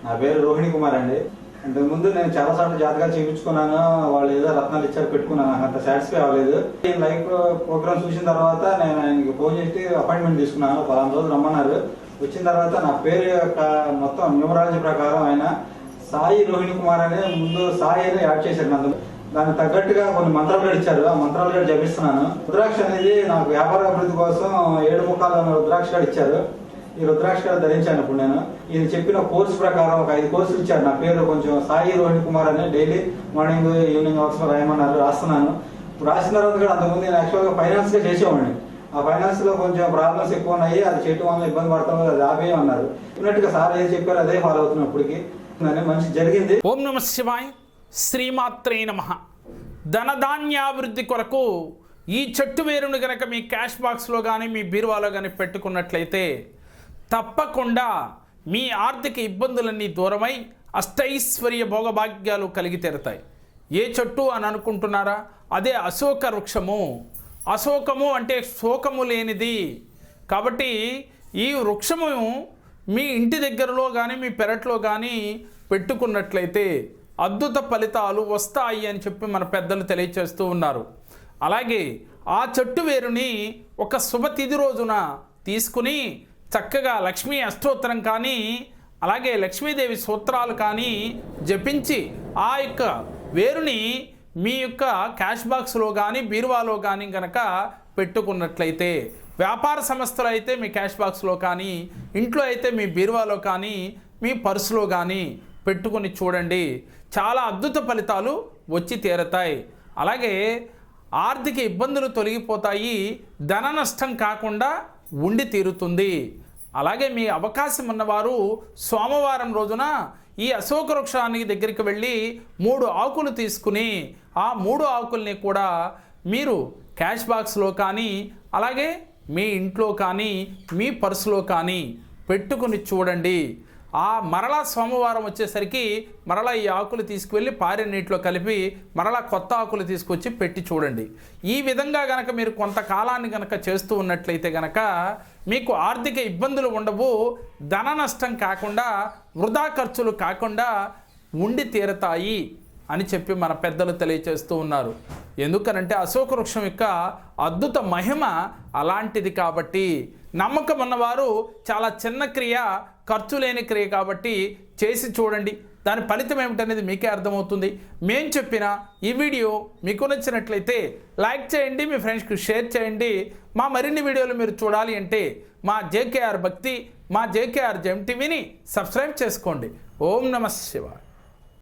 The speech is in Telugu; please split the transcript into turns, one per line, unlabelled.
నా పేరు రోహిణి కుమార్ అండి. ఇంతకుముందు నేను చాలా సార్లు జాతకాలు చేయించుకున్నాను. వాళ్ళు ఏదో రత్నాలు ఇచ్చారు, పెట్టుకున్నాను. నాకు అంత సాటిస్ఫై అవ్వలేదు. ఈ లైవ్ ప్రోగ్రామ్ చూసిన తర్వాత నేను ఆయనకి ఫోన్ చేసి అపాయింట్మెంట్ తీసుకున్నాను. 10 రోజులు రమ్మన్నారు. వచ్చిన తర్వాత నా పేరు యొక్క మొత్తం న్యూమరాలజీ ప్రకారం ఆయన సాయి రోహిణి కుమార్ అనే ముందు సాయి అని యాడ్ చేశారు. నన్ను దానికి తగ్గట్టుగా కొన్ని మంత్రాలు కూడా ఇచ్చారు. ఆ మంత్రాలు కూడా జపిస్తున్నాను. రుద్రాక్ష అనేది నాకు వ్యాపార అభివృద్ధి కోసం 7 ముఖాలు రుద్రాక్ష కూడా ఇచ్చారు. ఈ రుద్రాక్ష ధరించాను. ఇప్పుడు నేను ఈయన చెప్పిన కోర్సు ప్రకారం ఒక 5 కోర్సులు ఇచ్చారు. నా పేరు కొంచెం సాయి రోహిణి కుమార్ అని డైలీ మార్నింగ్ ఈవినింగ్ అవర్స్ లో రాయమన్నారు. రాస్తున్నాను. రాసిన తర్వాత కూడా అంతకుముందు నేను యాక్చువల్గా ఫైనాన్స్ గా చేసేవాడిని. ఆ ఫైనాన్స్ లో కొంచెం ప్రాబ్లమ్స్ ఎక్కువ ఉన్నాయి. అది చేయడం వల్ల ఇబ్బంది పడతాం, అది ఆపేయమన్నారు. ఉన్నట్టుగా సార్ ఏం చెప్పారు అదే ఫాలో అవుతున్నాం. ఇప్పటికి మంచి జరిగింది.
ఓం నమ శివాయ. శ్రీమాత్రే నమః. ధనధాన్యాభివృద్ధి కొరకు ఈ చెట్టు వేరును గనక మీ క్యాష్ బాక్స్లో కానీ మీ బీరువాలో కానీ పెట్టుకున్నట్లయితే తప్పకుండా మీ ఆర్థిక ఇబ్బందులన్నీ దూరమై అష్టైశ్వర్య భోగభాగ్యాలు కలిగి తీరుతాయి. ఏ చెట్టు అని అనుకుంటున్నారా? అదే అశోక వృక్షము. అశోకము అంటే శోకము లేనిది. కాబట్టి ఈ వృక్షము మీ ఇంటి దగ్గరలో కానీ మీ పెరట్లో కానీ పెట్టుకున్నట్లయితే అద్భుత ఫలితాలు వస్తాయి అని చెప్పి మన పెద్దలు తెలియచేస్తూ ఉన్నారు. అలాగే ఆ చెట్టు వేరుని ఒక శుభతిథి రోజున తీసుకుని చక్కగా లక్ష్మీ అష్టోత్తరం కానీ అలాగే లక్ష్మీదేవి సూత్రాలు కానీ జపించి ఆ యొక్క వేరుని మీ యొక్క క్యాష్ బాక్స్లో కానీ బీరువాలో కానీ కనుక పెట్టుకున్నట్లయితే, వ్యాపార సంస్థలు అయితే మీ క్యాష్ బాక్స్లో కానీ, ఇంట్లో అయితే మీ బీరువాలో కానీ మీ పర్సులో కానీ పెట్టుకుని చూడండి. చాలా అద్భుత ఫలితాలు వచ్చి తీరతాయి. అలాగే ఆర్థిక ఇబ్బందులు తొలగిపోతాయి. ధన నష్టం కాకుండా ఉండి తీరుతుంది. అలాగే మీ అవకాశం ఉన్నవారు సోమవారం రోజున ఈ అశోక వృక్షానికి దగ్గరికి వెళ్ళి 3 ఆకులు తీసుకుని ఆ 3 ఆకుల్ని కూడా మీరు క్యాష్ బాక్స్లో కానీ అలాగే మీ ఇంట్లో కానీ మీ పర్సులో కానీ పెట్టుకుని చూడండి. ఆ మరలా సోమవారం వచ్చేసరికి మరలా ఈ ఆకులు తీసుకువెళ్ళి పారే నీటిలో కలిపి మరలా కొత్త ఆకులు తీసుకొచ్చి పెట్టి చూడండి. ఈ విధంగా గనక మీరు కొంతకాలాన్ని గనక చేస్తూ ఉన్నట్లయితే గనక మీకు ఆర్థిక ఇబ్బందులు ఉండవు. ధన నష్టం కాకుండా వృధా ఖర్చులు కాకుండా ఉండి తీరతాయి అని చెప్పి మన పెద్దలు తెలియచేస్తూ ఉన్నారు. ఎందుకనంటే అశోక వృక్షం యొక్క అద్భుత మహిమ అలాంటిది. కాబట్టి నమ్మకం ఉన్నవారు చాలా చిన్న క్రియ, ఖర్చు లేని క్రియ కాబట్టి చేసి చూడండి. దాని ఫలితం ఏమిటనేది మీకే అర్థమవుతుంది. మేము చెప్పిన ఈ వీడియో మీకు నచ్చినట్లయితే లైక్ చేయండి, మీ ఫ్రెండ్స్కి షేర్ చేయండి. మా మరిన్ని వీడియోలు మీరు చూడాలి అంటే మా జేకేఆర్ భక్తి, మా జేకేఆర్ జెమ్ టీవీని సబ్స్క్రైబ్ చేసుకోండి. ఓం నమః శివాయ.